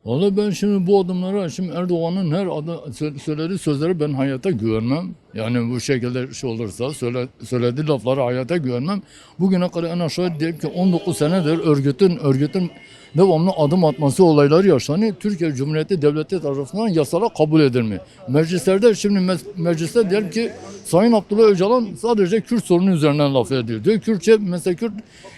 Vallahi ben şimdi bu adımlara, şimdi Erdoğan'ın her söylediği sözleri ben hayata güvenmem. Yani bu şekilde şey olursa söylediği lafları hayata güvenmem. Bugüne kadar en aşağı diyelim ki 19 senedir örgütün devamlı adım atması olayları yaşanıyor. Türkiye Cumhuriyeti Devleti tarafından yasala kabul edilmiyor. Meclislerde şimdi mecliste diyelim ki Sayın Abdullah Öcalan sadece Kürt sorunu üzerinden laf ediyor. Diyor Kürtçe mesela Kürt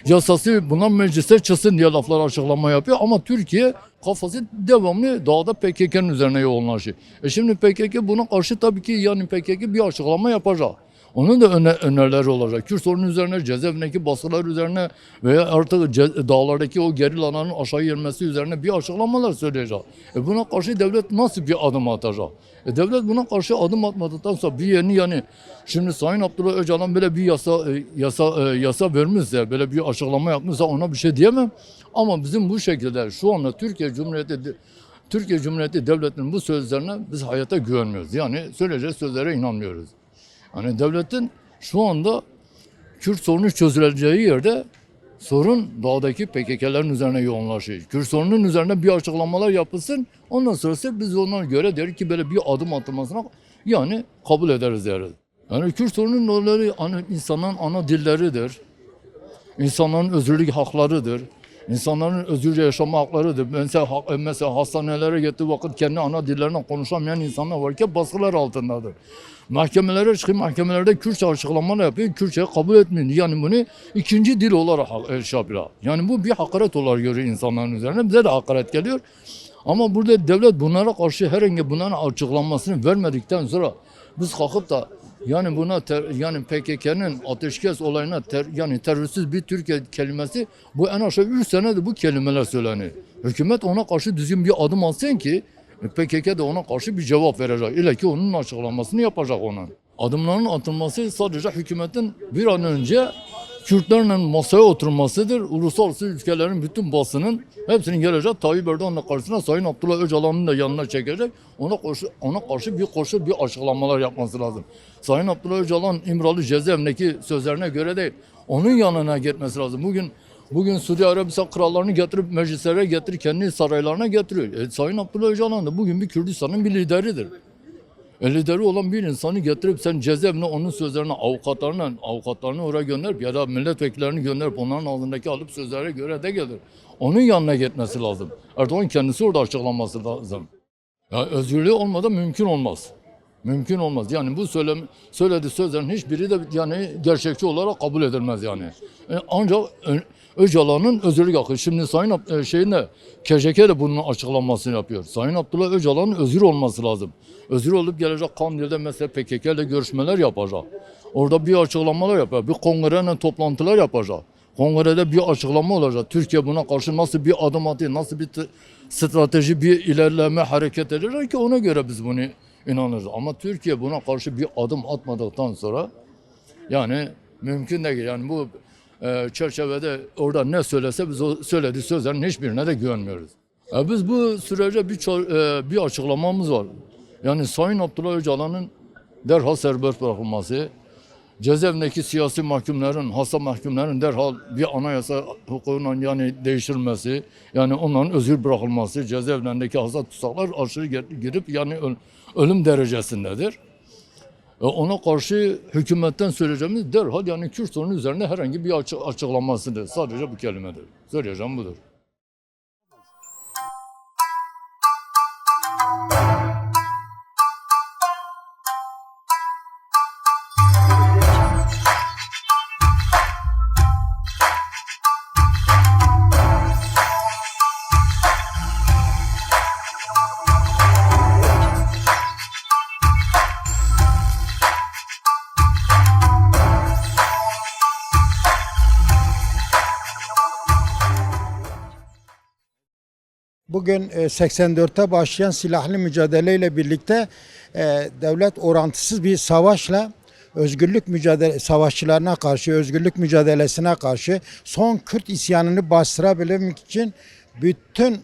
yasası bunlar mecliste çıksın diye laflar açıklama yapıyor ama Türkiye kafası devamlı dağda PKK'nın üzerine yoğunlaşıyor. Şimdi PKK buna karşı tabii ki yani PKK bir açıklama yapacak. Onun da önerileri olacak. Kürt sorunu üzerine, cezaevindeki baskılar üzerine veya artık dağlardaki o gerillaların aşağı inmesi üzerine bir açıklamalar söyleyecek. Buna karşı devlet nasıl bir adım atacak? Devlet buna karşı adım atmadıktan sonra bir yeni yani şimdi Sayın Abdullah Öcalan böyle bir yasa vermişse, böyle bir açıklama yapmışsa ona bir şey diyemem. Ama bizim bu şekilde şu anda Türkiye Cumhuriyeti Devleti'nin bu sözlerine biz hayata güvenmiyoruz. Yani söyleyeceği sözlere inanmıyoruz. Hani devletin şu anda Kürt sorunu çözüleceği yerde sorun dağdaki PKK'lerin üzerine yoğunlaşıyor. Kürt sorunun üzerine bir açıklamalar yapılsın. Ondan sonrası biz onlara göre deriz ki böyle bir adım atılmasına yani kabul ederiz deriz. Yani Kürt sorunun olayları insanların ana dilleridir. İnsanların özgürlük haklarıdır. İnsanların özgürce yaşama haklarıdır. Mesela hastanelere gittiği vakit kendi ana dillerinden konuşamayan insanlar varken baskılar altındadır. Mahkemelere çıkıp mahkemelerde Kürtçe açıklamalar yapıyor. Kürtçe kabul etmiyor. Yani bunu ikinci dil olarak şey yapıyor. Yani bu bir hakaret olarak görüyor insanların üzerine. Bize de hakaret geliyor. Ama burada devlet bunlara karşı herhangi bunların açıklanmasını vermedikten sonra biz kalkıp da yani yani PKK'nın ateşkes olayına yani terörsüz bir Türkiye kelimesi bu en aşağı 3 senedir bu kelimeler söyleniyor. Hükümet ona karşı düzgün bir adım alsın ki PKK da ona karşı bir cevap verecek. İle ki onun açıklamasını yapacak onun. Adımların atılması sadece hükümetin bir an önce Kürtlerle masaya oturmasıdır. Uluslararası ülkelerin bütün basının hepsinin gelecek Tayyip Erdoğan'ın karşısına Sayın Abdullah Öcalan'ın da yanına çekecek. Ona karşı bir açıklamalar yapması lazım. Sayın Abdullah Öcalan İmralı cezaevindeki sözlerine göre değil. Onun yanına gitmesi lazım. Bugün Suudi Arabistan krallarını getirip meclislere getirip kendi saraylarına getiriyor. Sayın Abdullah Öcalan da bugün bir Kürdistan'ın bir lideridir. Lideri olan bir insanı getirip sen cezaevine onun sözlerini avukatlarını oraya gönderip ya da milletvekillerini gönderip onların ağzındaki alıp sözlere göre de gelir. Onun yanına gitmesi lazım. Erdoğan kendisi orada açıklanması lazım. Ya özgürlüğü olmadan mümkün olmaz. Mümkün olmaz. Yani bu söylediği sözlerin hiçbiri de yani gerçekçi olarak kabul edilmez yani. Ancak Öcalan'ın özgürlük hakkı. Şimdi Sayın KCK de bunun açıklamasını yapıyor. Sayın Abdullah Öcalan'ın özgür olması lazım. Özgür olup gelecek Kandil'de mesela PKK ile görüşmeler yapacak. Orada bir açıklamalar yapacak. Bir kongreyle toplantılar yapacak. Kongrede bir açıklama olacak. Türkiye buna karşı nasıl bir adım atıyor, nasıl bir strateji, bir ilerleme hareket edecek ki ona göre biz bunu inanırız. Ama Türkiye buna karşı bir adım atmadıktan sonra yani mümkün değil. Yani bu çerçevede orada ne söylese biz o söylediği sözlerin hiçbirine de güvenmiyoruz. Biz bu sürece bir açıklamamız var. Yani Sayın Abdullah Öcalan'ın derhal serbest bırakılması, cezaevindeki siyasi mahkumların, hasta mahkumların derhal bir anayasa hukukunun yani değiştirilmesi, yani onların özgür bırakılması, cezaevlerindeki hasta tutsaklar aşırı girip yani ölüm derecesindedir. Ona karşı hükümetten söyleyeceğimiz derhal yani Kürt sorunu üzerine herhangi bir açıklamasıdır. Sadece bu kelimedir. Söyleyeceğim budur. Bugün 84'te başlayan silahlı mücadeleyle birlikte devlet orantısız bir savaşla özgürlük savaşçılarına karşı, özgürlük mücadelesine karşı son Kürt isyanını bastırabilmek için bütün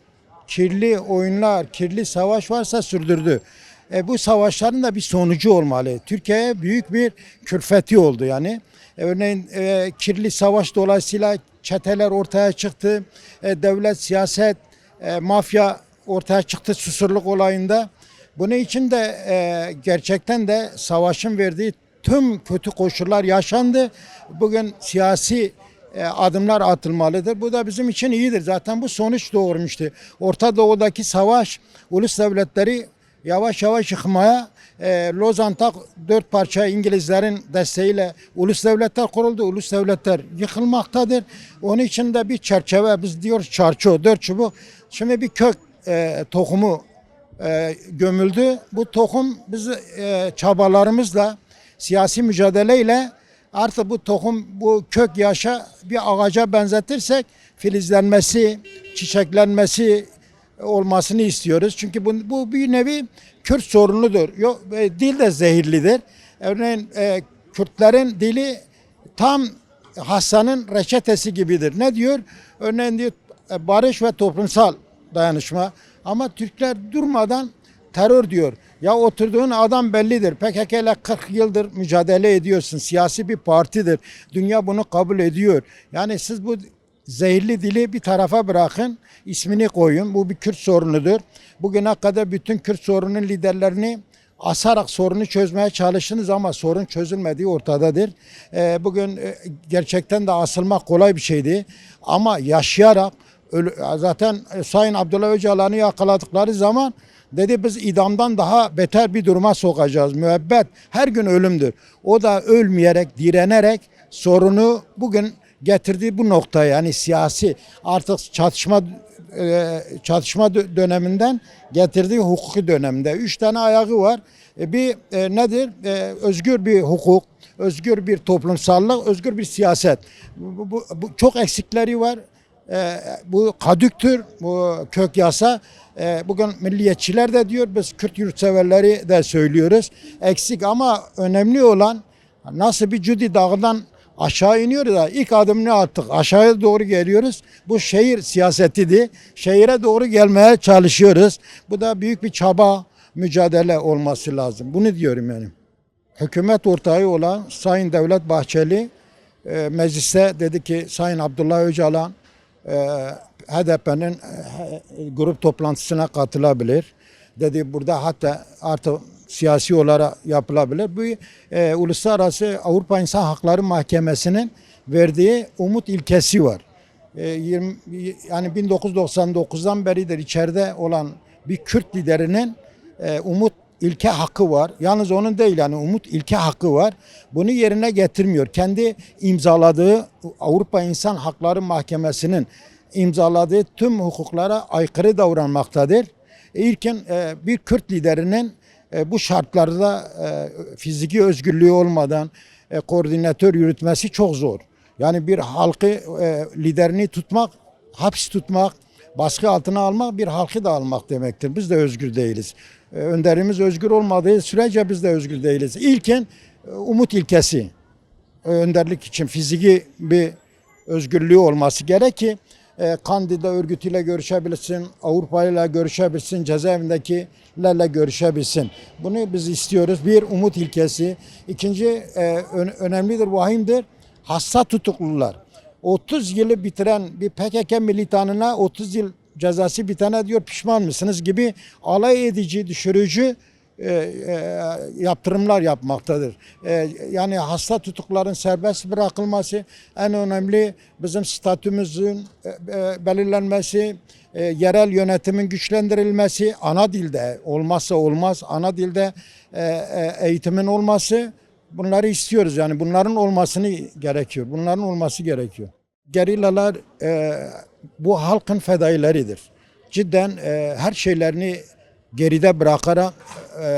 kirli oyunlar, kirli savaş varsa sürdürdü. Bu savaşların da bir sonucu olmalı. Türkiye'ye büyük bir külfeti oldu yani. Örneğin kirli savaş dolayısıyla çeteler ortaya çıktı. Devlet, siyaset, mafya ortaya çıktı Susurluk olayında. Bunun için de gerçekten de savaşın verdiği tüm kötü koşullar yaşandı. Bugün siyasi adımlar atılmalıdır. Bu da bizim için iyidir. Zaten bu sonuç doğurmuştu. Orta Doğu'daki savaş ulus devletleri yavaş yavaş yıkmaya, Lozan'ta 4 parça İngilizlerin desteğiyle ulus devletler kuruldu. Ulus devletler yıkılmaktadır. Onun için de bir çerçeve, biz diyoruz çarço, 4 çubuk. Şimdi bir kök tohumu gömüldü. Bu tohum biz çabalarımızla, siyasi mücadeleyle artık bu tohum, bu kök yaşa bir ağaca benzetirsek filizlenmesi, çiçeklenmesi olmasını istiyoruz. Çünkü bu bir nevi Kürt sorunudur. Dil de zehirlidir. Örneğin Kürtlerin dili tam hastanın reçetesi gibidir. Ne diyor? Örneğin diyor barış ve toplumsal dayanışma. Ama Türkler durmadan terör diyor. Ya oturduğun adam bellidir. PKK ile 40 yıldır mücadele ediyorsun. Siyasi bir partidir. Dünya bunu kabul ediyor. Yani siz bu zehirli dili bir tarafa bırakın. İsmini koyun. Bu bir Kürt sorunudur. Bugüne kadar bütün Kürt sorunun liderlerini asarak sorunu çözmeye çalıştınız ama sorun çözülmediği ortadadır. Bugün gerçekten de asılmak kolay bir şeydi. Ama yaşayarak zaten Sayın Abdullah Öcalan'ı yakaladıkları zaman dedi biz idamdan daha beter bir duruma sokacağız. Müebbet her gün ölümdür. O da ölmeyerek, direnerek sorunu bugün getirdiği bu noktaya, yani siyasi artık çatışma döneminden getirdiği hukuki dönemde 3 tane ayağı var. Bir nedir? Özgür bir hukuk, özgür bir toplumsallık, özgür bir siyaset. Bu çok eksikleri var. Bu kadüktür, bu kök yasa. Bugün milliyetçiler de diyor, biz Kürt yurtseverleri de söylüyoruz. Eksik ama önemli olan nasıl bir Cudi Dağı'ndan aşağı iniyoruz da ilk adımını attık. Aşağıya doğru geliyoruz. Bu şehir siyasetidir. Şehire doğru gelmeye çalışıyoruz. Bu da büyük bir çaba, mücadele olması lazım. Bunu diyorum yani. Hükümet ortağı olan Sayın Devlet Bahçeli mecliste dedi ki Sayın Abdullah Öcalan HDP'nin grup toplantısına katılabilir. Dedi burada hatta artık siyasi olarak yapılabilir. Bu Uluslararası Avrupa İnsan Hakları Mahkemesi'nin verdiği umut ilkesi var. Yani 1999'dan beridir içeride olan bir Kürt liderinin umut ilke hakkı var. Yalnız onun değil, yani umut ilke hakkı var. Bunu yerine getirmiyor. Kendi imzaladığı Avrupa İnsan Hakları Mahkemesi'nin imzaladığı tüm hukuklara aykırı davranmaktadır. İlkin bir Kürt liderinin bu şartlarda fiziki özgürlüğü olmadan koordinatör yürütmesi çok zor. Yani bir halkı liderini tutmak, hapis tutmak, baskı altına almak bir halkı da almak demektir. Biz de özgür değiliz. Önderimiz özgür olmadığı sürece biz de özgür değiliz. İlken umut ilkesi. Önderlik için fiziki bir özgürlüğü olması gerek ki Kandil'de örgütüyle görüşebilsin, Avrupa ile görüşebilsin, cezaevindekilerle görüşebilsin. Bunu biz istiyoruz. Bir, umut ilkesi. İkinci, önemlidir, vahimdir. Hasta tutuklular. 30 yılı bitiren bir PKK militanına 30 yıl cezası bitene diyor pişman mısınız gibi alay edici, düşürücü yaptırımlar yapmaktadır. Yani hasta tutukların serbest bırakılması, en önemli bizim statümüzün belirlenmesi, yerel yönetimin güçlendirilmesi, ana dilde olmazsa olmaz, ana dilde eğitimin olması, bunları istiyoruz. Yani bunların olmasını gerekiyor. Bunların olması gerekiyor. Gerillalar bu halkın fedaileridir. Cidden her şeylerini geride bırakarak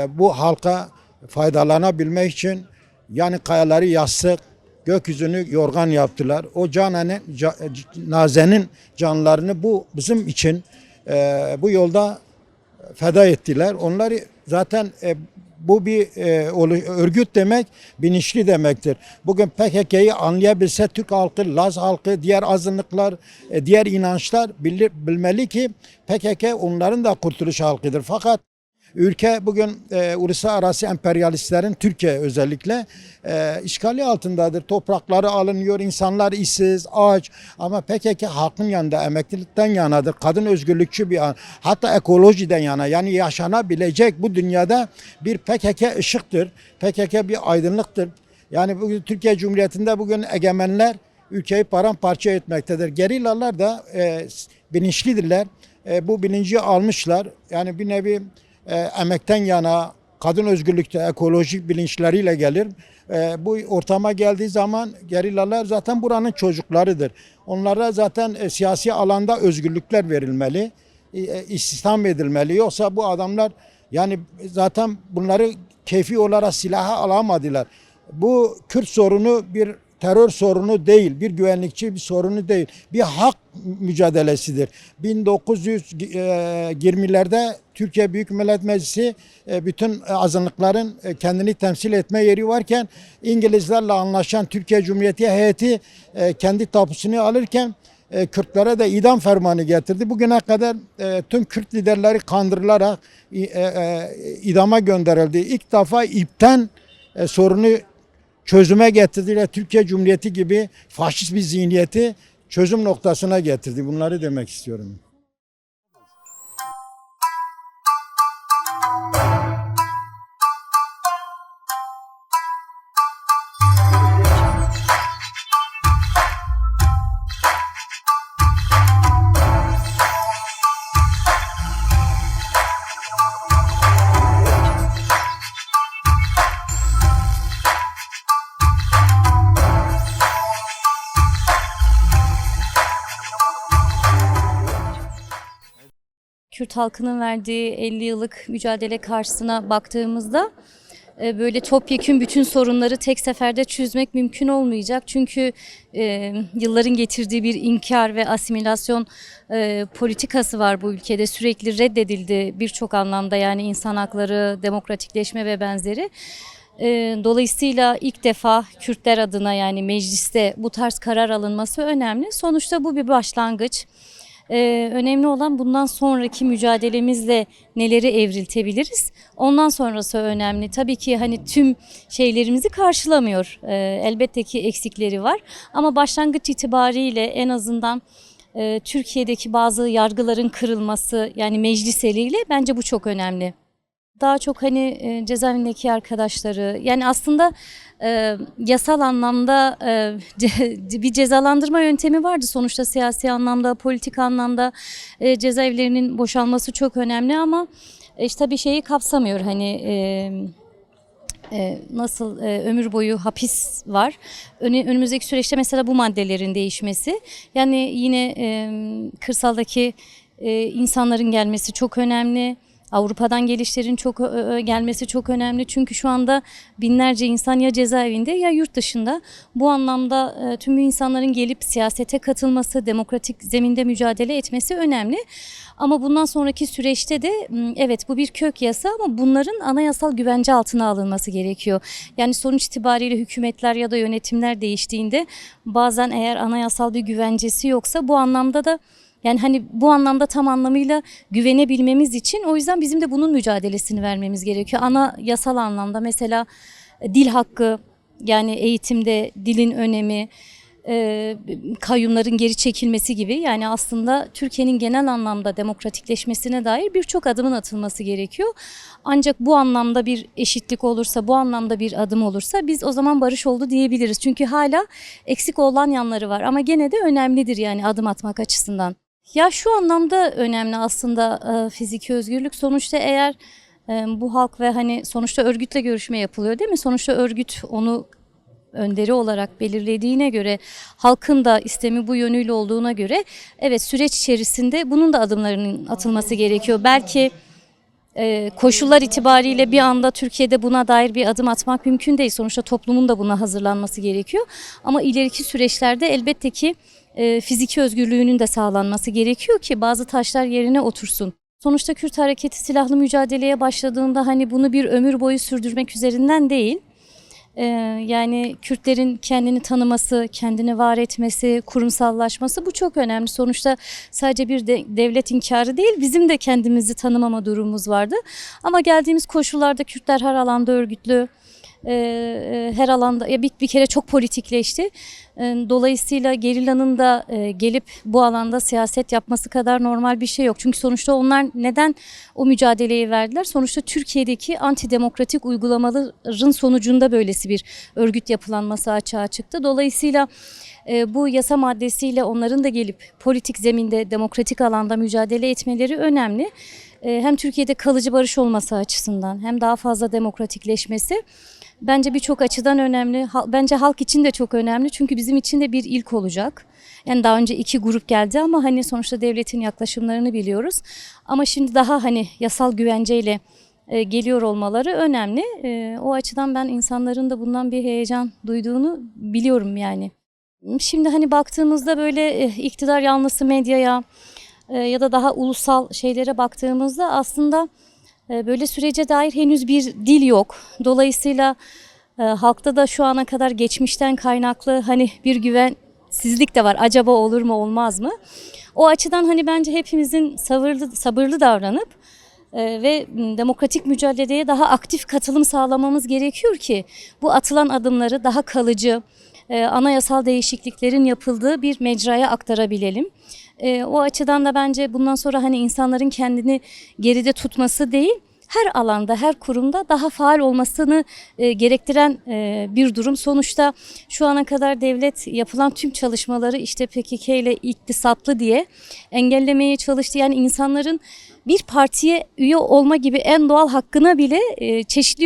bu halka faydalanabilmek için yani kayaları yastık, gökyüzünü yorgan yaptılar. O nazenin canlarını bu bizim için bu yolda feda ettiler. Onları zaten bu bir örgüt demek, bilinçli demektir. Bugün PKK'yı anlayabilse Türk halkı, Laz halkı, diğer azınlıklar, diğer inançlar bilmeli ki PKK onların da kurtuluş halkıdır. Fakat Ülke bugün uluslararası emperyalistlerin, Türkiye özellikle işgali altındadır. Toprakları alınıyor, insanlar işsiz, aç, ama PKK halkın yanında, emeklilikten yanadır. Kadın özgürlükçü bir an, hatta ekolojiden yana, yani yaşanabilecek bu dünyada bir PKK ışıktır. PKK bir aydınlıktır. Yani bugün Türkiye Cumhuriyeti'nde bugün egemenler ülkeyi paramparça etmektedir. Gerillalar da bilinçlidirler. Bu bilinci almışlar. Yani bir nevi emekten yana, kadın özgürlükte ekolojik bilinçleriyle gelir. Bu ortama geldiği zaman gerillalar zaten buranın çocuklarıdır. Onlara zaten siyasi alanda özgürlükler verilmeli, istihdam edilmeli. Yoksa bu adamlar yani zaten bunları keyfi olarak silaha alamadılar. Bu Kürt sorunu bir terör sorunu değil, bir güvenlikçi bir sorunu değil, bir hak mücadelesidir. 1920'lerde Türkiye Büyük Millet Meclisi bütün azınlıkların kendini temsil etme yeri varken İngilizlerle anlaşan Türkiye Cumhuriyeti heyeti kendi tapusunu alırken Kürtlere de idam fermanı getirdi. Bugüne kadar tüm Kürt liderleri kandırılarak idama gönderildi. İlk defa ipten sorunu çözüme getirdiler. Türkiye Cumhuriyeti gibi faşist bir zihniyeti çözüm noktasına getirdi. Bunları demek istiyorum. Kürt halkının verdiği 50 yıllık mücadele karşısına baktığımızda böyle topyekün bütün sorunları tek seferde çözmek mümkün olmayacak. Çünkü yılların getirdiği bir inkar ve asimilasyon politikası var bu ülkede. Sürekli reddedildi birçok anlamda, yani insan hakları, demokratikleşme ve benzeri. Dolayısıyla ilk defa Kürtler adına, yani mecliste bu tarz karar alınması önemli. Sonuçta bu bir başlangıç. Önemli olan bundan sonraki mücadelemizle neleri evriltebiliriz. Ondan sonrası önemli. Tabii ki hani tüm şeylerimizi karşılamıyor. Elbette ki eksikleri var. Ama başlangıç itibariyle en azından Türkiye'deki bazı yargıların kırılması, yani meclis eliyle, bence bu çok önemli. Daha çok hani cezaevindeki arkadaşları, yani aslında yasal anlamda bir cezalandırma yöntemi vardı. Sonuçta siyasi anlamda, politik anlamda cezaevlerinin boşalması çok önemli, ama işte bir şeyi kapsamıyor. Hani nasıl ömür boyu hapis var. Önümüzdeki süreçte mesela bu maddelerin değişmesi. Yani yine kırsaldaki insanların gelmesi çok önemli. Avrupa'dan gelişlerin çok gelmesi çok önemli. Çünkü şu anda binlerce insan ya cezaevinde ya yurt dışında. Bu anlamda tüm bu insanların gelip siyasete katılması, demokratik zeminde mücadele etmesi önemli. Ama bundan sonraki süreçte de evet, bu bir kök yasa, ama bunların anayasal güvence altına alınması gerekiyor. Yani sonuç itibariyle hükümetler ya da yönetimler değiştiğinde bazen eğer anayasal bir güvencesi yoksa, bu anlamda da, yani hani bu anlamda tam anlamıyla güvenebilmemiz için, o yüzden bizim de bunun mücadelesini vermemiz gerekiyor. Ana yasal anlamda mesela dil hakkı, yani eğitimde dilin önemi, kayyumların geri çekilmesi gibi, yani aslında Türkiye'nin genel anlamda demokratikleşmesine dair birçok adımın atılması gerekiyor. Ancak bu anlamda bir eşitlik olursa, bu anlamda bir adım olursa biz o zaman barış oldu diyebiliriz. Çünkü hala eksik olan yanları var, ama gene de önemlidir yani adım atmak açısından. Ya şu anlamda önemli aslında fiziki özgürlük. Sonuçta eğer bu halk ve hani sonuçta örgütle görüşme yapılıyor, değil mi? Sonuçta örgüt onu önderi olarak belirlediğine göre, halkın da istemi bu yönüyle olduğuna göre, evet, süreç içerisinde bunun da adımlarının atılması gerekiyor. Belki koşullar itibariyle bir anda Türkiye'de buna dair bir adım atmak mümkün değil. Sonuçta toplumun da buna hazırlanması gerekiyor. Ama ileriki süreçlerde elbette ki fiziki özgürlüğünün de sağlanması gerekiyor ki bazı taşlar yerine otursun. Sonuçta Kürt hareketi silahlı mücadeleye başladığında hani bunu bir ömür boyu sürdürmek üzerinden değil, Yani Kürtlerin kendini tanıması, kendini var etmesi, kurumsallaşması bu çok önemli. Sonuçta sadece bir devlet inkarı değil, bizim de kendimizi tanımama durumumuz vardı. Ama geldiğimiz koşullarda Kürtler her alanda örgütlü, her alanda bir kere çok politikleşti. Dolayısıyla gerillanın da gelip bu alanda siyaset yapması kadar normal bir şey yok. Çünkü sonuçta onlar neden o mücadeleyi verdiler? Sonuçta Türkiye'deki antidemokratik uygulamaların sonucunda böylesi bir örgüt yapılanması açığa çıktı. Dolayısıyla bu yasa maddesiyle onların da gelip politik zeminde, demokratik alanda mücadele etmeleri önemli. Hem Türkiye'de kalıcı barış olması açısından hem daha fazla demokratikleşmesi bence birçok açıdan önemli. Bence halk için de çok önemli çünkü bizim için de bir ilk olacak. Yani daha önce 2 grup geldi ama hani sonuçta devletin yaklaşımlarını biliyoruz. Ama şimdi daha hani yasal güvenceyle geliyor olmaları önemli. O açıdan ben insanların da bundan bir heyecan duyduğunu biliyorum yani. Şimdi hani baktığımızda böyle iktidar yanlısı medyaya ya da daha ulusal şeylere baktığımızda aslında böyle sürece dair henüz bir dil yok. Dolayısıyla halkta da şu ana kadar geçmişten kaynaklı hani bir güvensizlik de var. Acaba olur mu olmaz mı? O açıdan hani bence hepimizin sabırlı davranıp ve demokratik mücadeleye daha aktif katılım sağlamamız gerekiyor ki bu atılan adımları daha kalıcı, anayasal değişikliklerin yapıldığı bir mecraya aktarabilelim. O açıdan da bence bundan sonra hani insanların kendini geride tutması değil, her alanda, her kurumda daha faal olmasını gerektiren bir durum. Sonuçta şu ana kadar devlet yapılan tüm çalışmaları işte PKK ile iktisatlı diye engellemeye çalıştı. Yani insanların bir partiye üye olma gibi en doğal hakkına bile çeşitli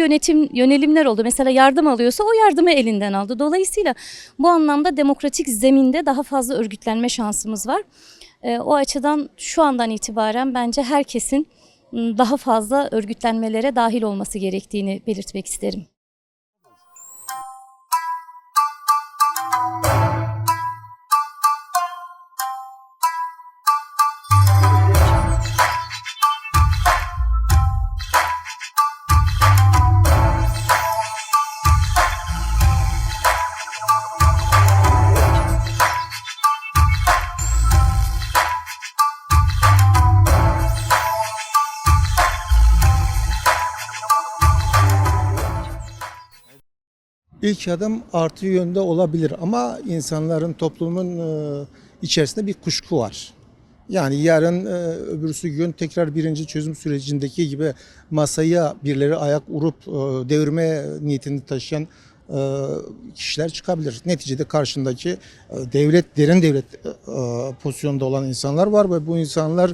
yönelimler oldu. Mesela yardım alıyorsa o yardımı elinden aldı. Dolayısıyla bu anlamda demokratik zeminde daha fazla örgütlenme şansımız var. O açıdan şu andan itibaren bence herkesin daha fazla örgütlenmelere dahil olması gerektiğini belirtmek isterim. İlk adım artı yönde olabilir ama insanların, toplumun içerisinde bir kuşku var. Yani yarın öbürsü gün tekrar birinci çözüm sürecindeki gibi masaya birileri ayak vurup devirme niyetini taşıyan kişiler çıkabilir. Neticede karşındaki derin devlet pozisyonda olan insanlar var ve bu insanlar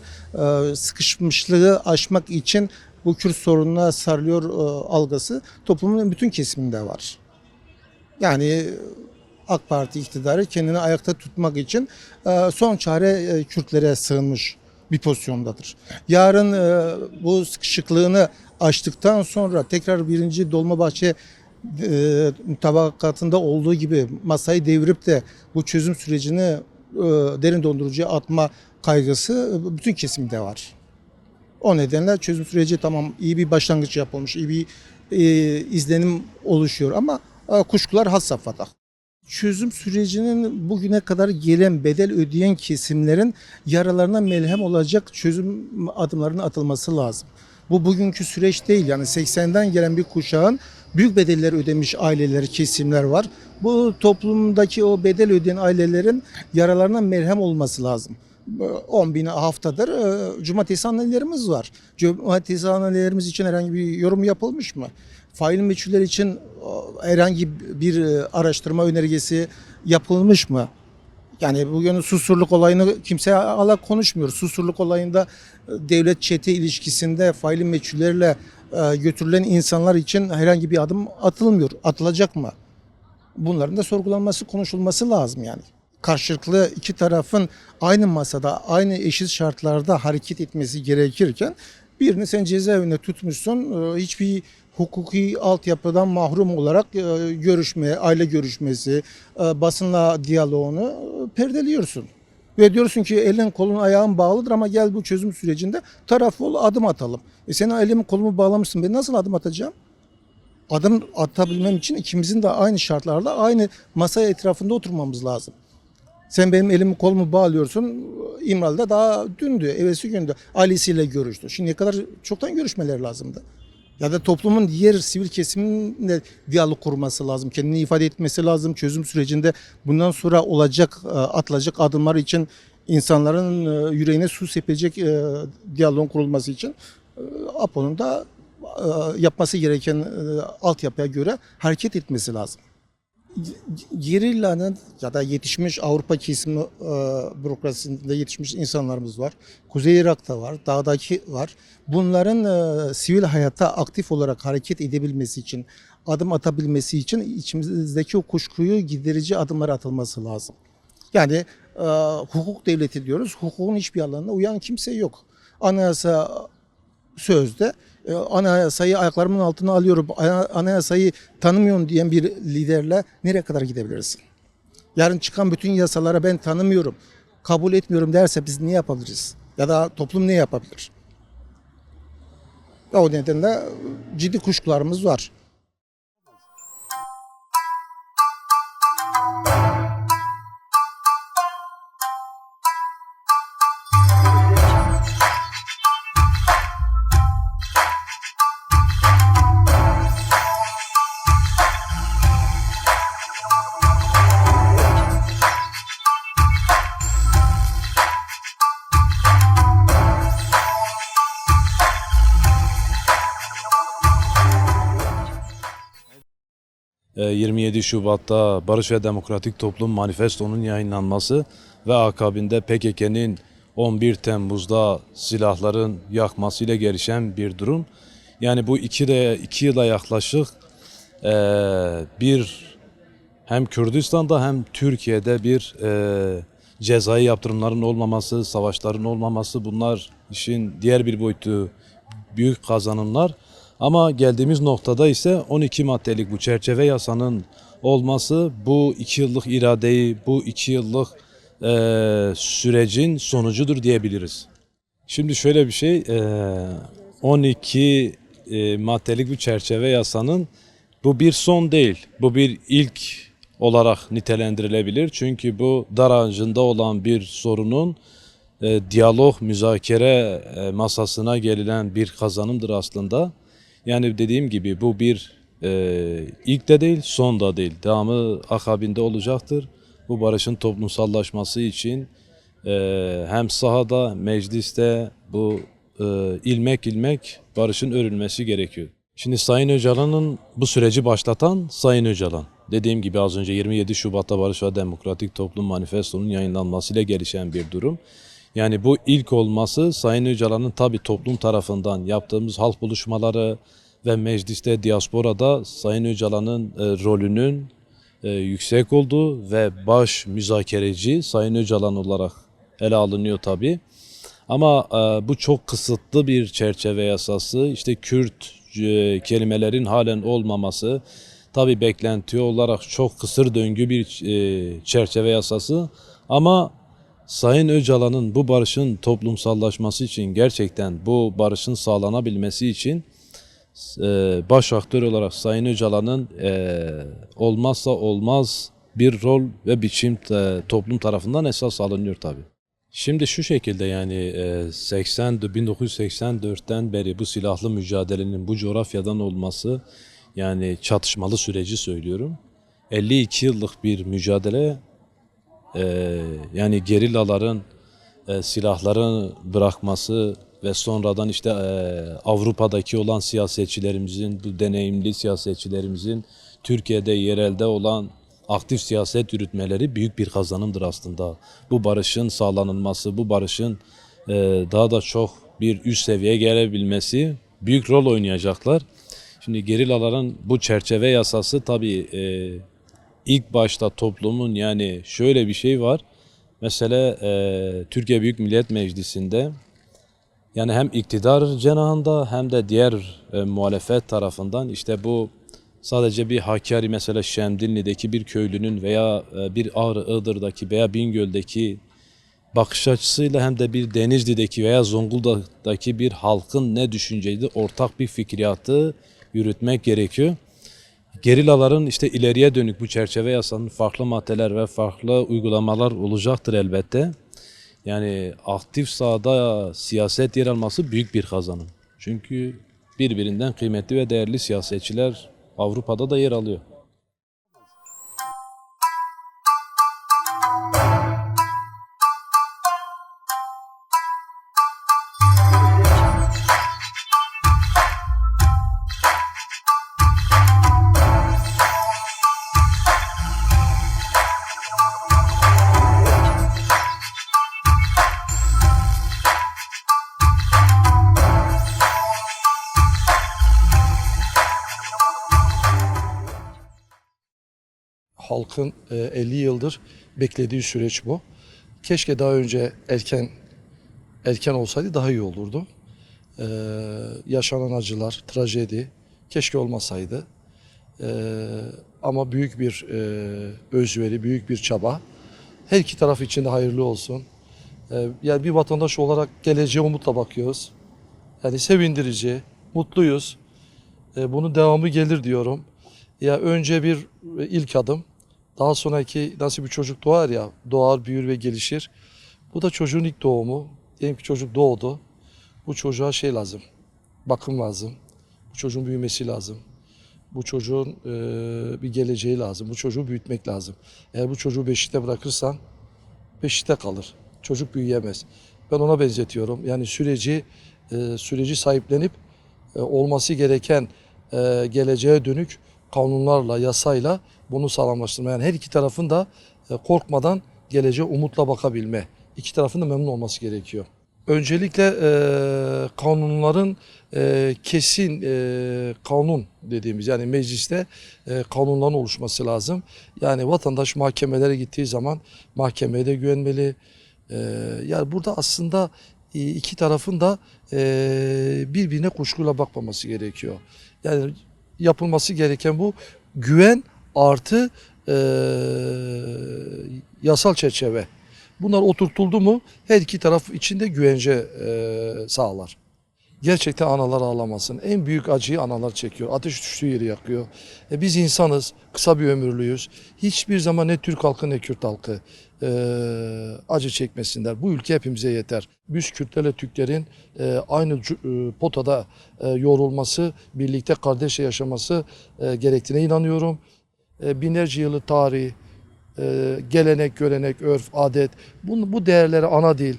sıkışmışlığı aşmak için bu Kürt sorununa sarılıyor algısı toplumun bütün kesiminde var. Yani AK Parti iktidarı kendini ayakta tutmak için son çare Kürtlere sığınmış bir pozisyondadır. Yarın bu sıkışıklığını aştıktan sonra tekrar birinci Dolmabahçe mutabakatında olduğu gibi masayı devirip de bu çözüm sürecini derin dondurucuya atma kaygısı bütün kesimde var. O nedenle çözüm süreci tamam iyi bir başlangıç yapılmış, iyi bir izlenim oluşuyor ama kuşkular had safhada. Çözüm sürecinin bugüne kadar gelen bedel ödeyen kesimlerin yaralarına melhem olacak çözüm adımlarının atılması lazım. Bu bugünkü süreç değil yani 80'den gelen bir kuşağın büyük bedeller ödemiş aileler, kesimler var. Bu toplumdaki o bedel ödeyen ailelerin yaralarına merhem olması lazım. 10 bin haftadır cumartesi annelerimiz var. Cumartesi annelerimiz için herhangi bir yorum yapılmış mı? Fail meçhuller için herhangi bir araştırma önergesi yapılmış mı? Yani bugün Susurluk olayını kimse ala konuşmuyor. Susurluk olayında devlet çete ilişkisinde fail meçhullerle götürülen insanlar için herhangi bir adım atılmıyor. Atılacak mı? Bunların da sorgulanması, konuşulması lazım yani. Karşılıklı iki tarafın aynı masada, aynı eşit şartlarda hareket etmesi gerekirken birini sen cezaevinde tutmuşsun, hiçbir hukuki altyapıdan mahrum olarak görüşme, aile görüşmesi, basınla diyaloğunu perdeliyorsun. Ve diyorsun ki elin kolun ayağın bağlıdır ama gel bu çözüm sürecinde taraf ol, adım atalım. Senin elimi kolumu bağlamışsın, ben nasıl adım atacağım? Adım atabilmem için ikimizin de aynı şartlarda aynı masa etrafında oturmamız lazım. Sen benim elimi kolumu bağlıyorsun. İmralı'da daha dündü, evvelsi gündü. Ailesiyle görüştü. Şimdiye kadar çoktan görüşmeleri lazımdı. Ya da toplumun diğer sivil kesiminle diyalog kurması lazım. Kendini ifade etmesi lazım. Çözüm sürecinde bundan sonra olacak, atılacak adımlar için insanların yüreğine su sepecek diyaloğun kurulması için APO'nun da yapması gereken altyapıya göre hareket etmesi lazım. Gerilla'nın ya da yetişmiş Avrupa kesimi bürokrasisinde yetişmiş insanlarımız var. Kuzey Irak'ta var, dağdaki var. Bunların sivil hayatta aktif olarak hareket edebilmesi için, adım atabilmesi için içimizdeki o kuşkuyu giderici adımlar atılması lazım. Yani hukuk devleti diyoruz, hukukun hiçbir alanına uyan kimse yok. Anayasa sözde anayasayı ayaklarımın altına alıyorum, anayasayı tanımıyorum diyen bir liderle nereye kadar gidebiliriz? Yarın çıkan bütün yasalara ben tanımıyorum, kabul etmiyorum derse biz ne yapabiliriz? Ya da toplum ne yapabilir? O nedenle ciddi kuşkularımız var. Ee, 27 Şubat'ta Barış ve Demokratik Toplum Manifesto'nun yayınlanması ve akabinde PKK'nin 11 Temmuz'da silahların yakmasıyla gelişen bir durum. Yani bu iki yıla yaklaşık bir hem Kürdistan'da hem Türkiye'de bir cezai yaptırımların olmaması, savaşların olmaması, bunlar işin diğer bir boyutu, büyük kazanımlar. Ama geldiğimiz noktada ise 12 maddelik bu çerçeve yasanın olması bu 2 yıllık iradeyi, bu 2 yıllık sürecin sonucudur diyebiliriz. Şimdi şöyle bir şey, 12 maddelik bu çerçeve yasanın bu bir son değil, bu bir ilk olarak nitelendirilebilir. Çünkü bu dar ağacında olan bir sorunun diyalog, müzakere masasına gelinen bir kazanımdır aslında. Yani dediğim gibi bu bir ilk de değil, son da değil. Devamı akabinde olacaktır. Bu barışın toplumsallaşması için hem sahada, mecliste bu ilmek ilmek barışın örülmesi gerekiyor. Şimdi Sayın Öcalan'ın bu süreci başlatan Sayın Öcalan. Dediğim gibi az önce 27 Şubat'ta Barış ve Demokratik Toplum Manifesto'nun yayınlanmasıyla gelişen bir durum. Yani bu ilk olması Sayın Öcalan'ın tabii toplum tarafından yaptığımız halk buluşmaları ve mecliste, diasporada Sayın Öcalan'ın rolünün yüksek olduğu ve baş müzakereci Sayın Öcalan olarak ele alınıyor tabii. Ama bu çok kısıtlı bir çerçeve yasası, işte Kürt kelimelerin halen olmaması, tabii beklenti olarak çok kısır döngü bir çerçeve yasası. Ama Sayın Öcalan'ın bu barışın toplumsallaşması için, gerçekten bu barışın sağlanabilmesi için baş aktör olarak Sayın Öcalan'ın olmazsa olmaz bir rol ve biçim toplum tarafından esas alınıyor tabii. Şimdi şu şekilde, yani 1984'ten beri bu silahlı mücadelenin bu coğrafyadan olması, yani çatışmalı süreci söylüyorum. 52 yıllık bir mücadele, yani gerillaların silahları bırakması ve sonradan işte Avrupa'daki olan siyasetçilerimizin, bu deneyimli siyasetçilerimizin Türkiye'de yerelde olan aktif siyaset yürütmeleri büyük bir kazanımdır aslında. Bu barışın sağlanılması, bu barışın daha da çok bir üst seviyeye gelebilmesi büyük rol oynayacaklar. Şimdi gerillaların bu çerçeve yasası tabii ilk başta toplumun, yani şöyle bir şey var. Mesela Türkiye Büyük Millet Meclisi'nde, yani hem iktidar cenahında hem de diğer muhalefet tarafından, işte bu sadece bir Hakkari, mesela Şemdinli'deki bir köylünün veya bir Ağrı Iğdır'daki veya Bingöl'deki bakış açısıyla hem de bir Denizli'deki veya Zonguldak'taki bir halkın ne düşünceydi, ortak bir fikriyatı yürütmek gerekiyor. Gerillaların işte ileriye dönük bu çerçeve yasanın farklı maddeler ve farklı uygulamalar olacaktır elbette. Yani aktif sahada siyaset yer alması büyük bir kazanım. Çünkü birbirinden kıymetli ve değerli siyasetçiler Avrupa'da da yer alıyor. Halkın 50 yıldır beklediği süreç bu. Keşke daha önce erken olsaydı daha iyi olurdu. Yaşanan acılar, trajedi keşke olmasaydı. Ama büyük bir özveri, büyük bir çaba. Her iki taraf için de hayırlı olsun. Yani bir vatandaş olarak geleceğe umutla bakıyoruz. Yani sevindirici, mutluyuz. Bunun devamı gelir diyorum. Ya önce bir ilk adım, daha sonraki nasıl bir çocuk doğar ya, doğar, büyür ve gelişir. Bu da çocuğun ilk doğumu. Diyelim ki çocuk doğdu. Bu çocuğa şey lazım, bakım lazım. Bu çocuğun büyümesi lazım. Bu çocuğun bir geleceği lazım. Bu çocuğu büyütmek lazım. Eğer bu çocuğu beşikte bırakırsan beşikte kalır. Çocuk büyüyemez. Ben ona benzetiyorum. Yani süreci sahiplenip olması gereken geleceğe dönük kanunlarla, yasayla bunu sağlamlaştırma. Yani her iki tarafın da korkmadan geleceğe umutla bakabilme. İki tarafın da memnun olması gerekiyor. Öncelikle kanunların kesin kanun dediğimiz yani mecliste kanunların oluşması lazım. Yani vatandaş mahkemelere gittiği zaman mahkemeye de güvenmeli. Yani burada aslında iki tarafın da birbirine kuşkuyla bakmaması gerekiyor. Yani yapılması gereken bu güven artı yasal çerçeve. Bunlar oturtuldu mu her iki taraf için de güvence sağlar. Gerçekten analar ağlamasın. En büyük acıyı analar çekiyor. Ateş düştüğü yeri yakıyor. Biz insanız, kısa bir ömürlüyüz. Hiçbir zaman ne Türk halkı ne Kürt halkı acı çekmesinler. Bu ülke hepimize yeter. Biz Kürtlerle Türklerin aynı potada yoğrulması, birlikte kardeşçe yaşaması gerektiğine inanıyorum. Binlerce yıllık tarih, gelenek, görenek, örf, adet, bu değerlere ana dil,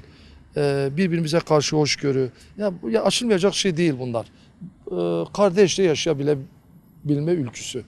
birbirimize karşı hoşgörü. Ya aşılmayacak şey değil bunlar. Kardeşçe yaşayabilme ülküsü.